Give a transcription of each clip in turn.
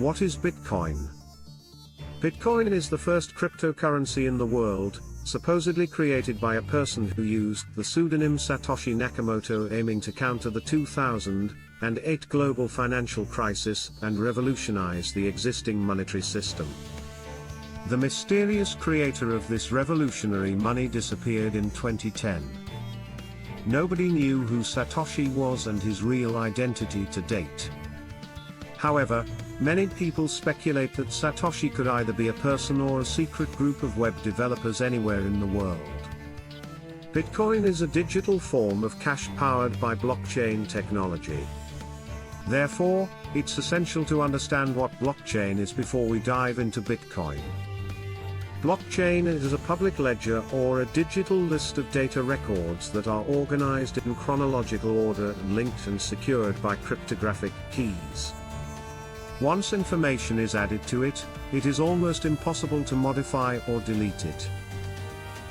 What is Bitcoin? Bitcoin is the first cryptocurrency in the world, supposedly created by a person who used the pseudonym Satoshi Nakamoto, aiming to counter the 2008 global financial crisis and revolutionize the existing monetary system. The mysterious creator of this revolutionary money disappeared in 2010. Nobody knew who Satoshi was and his real identity to date. However, many people speculate that Satoshi could either be a person or a secret group of web developers anywhere in the world. Bitcoin is a digital form of cash powered by blockchain technology. Therefore, it's essential to understand what blockchain is before we dive into Bitcoin. Blockchain is a public ledger or a digital list of data records that are organized in chronological order and linked and secured by cryptographic keys. Once information is added to it, it is almost impossible to modify or delete it.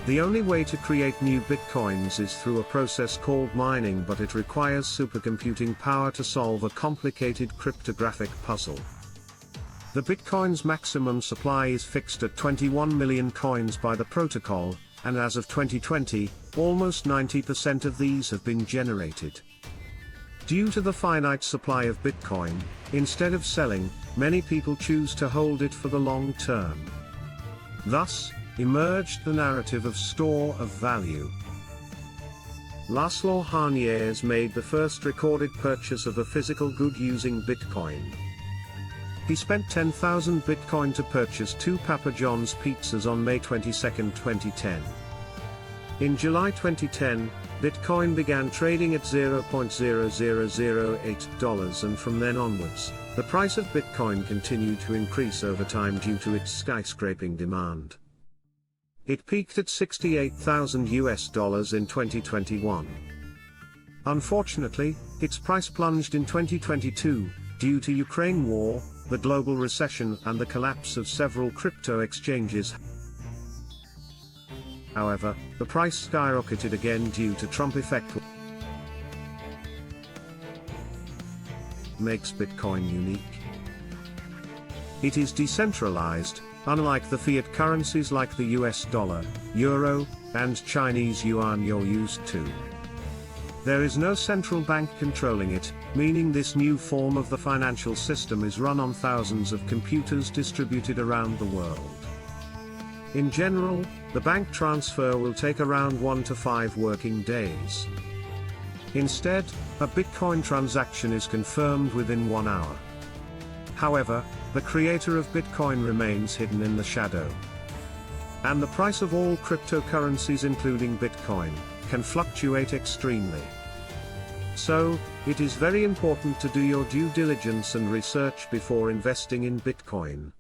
The only way to create new bitcoins is through a process called mining, but it requires supercomputing power to solve a complicated cryptographic puzzle. The Bitcoin's maximum supply is fixed at 21 million coins by the protocol, and as of 2020, almost 90% of these have been generated. Due to the finite supply of Bitcoin, instead of selling, many people choose to hold it for the long term. Thus, emerged the narrative of store of value. Laszlo Hanyecz made the first recorded purchase of a physical good using Bitcoin. He spent 10,000 Bitcoin to purchase 2 Papa John's pizzas on May 22, 2010. In July 2010, Bitcoin began trading at $0.0008, and from then onwards, the price of Bitcoin continued to increase over time due to its skyscraping demand. It peaked at $68,000 in 2021. Unfortunately, its price plunged in 2022, due to Ukraine war, the global recession and the collapse of several crypto exchanges. However, the price skyrocketed again due to Trump effect. Makes Bitcoin unique. It is decentralized, unlike the fiat currencies like the US dollar, euro, and Chinese yuan you're used to. There is no central bank controlling it, meaning this new form of the financial system is run on thousands of computers distributed around the world. In general, the bank transfer will take around 1 to 5 working days. Instead, a Bitcoin transaction is confirmed within 1 hour. However, the creator of Bitcoin remains hidden in the shadow. And the price of all cryptocurrencies, including Bitcoin, can fluctuate extremely. So, it is very important to do your due diligence and research before investing in Bitcoin.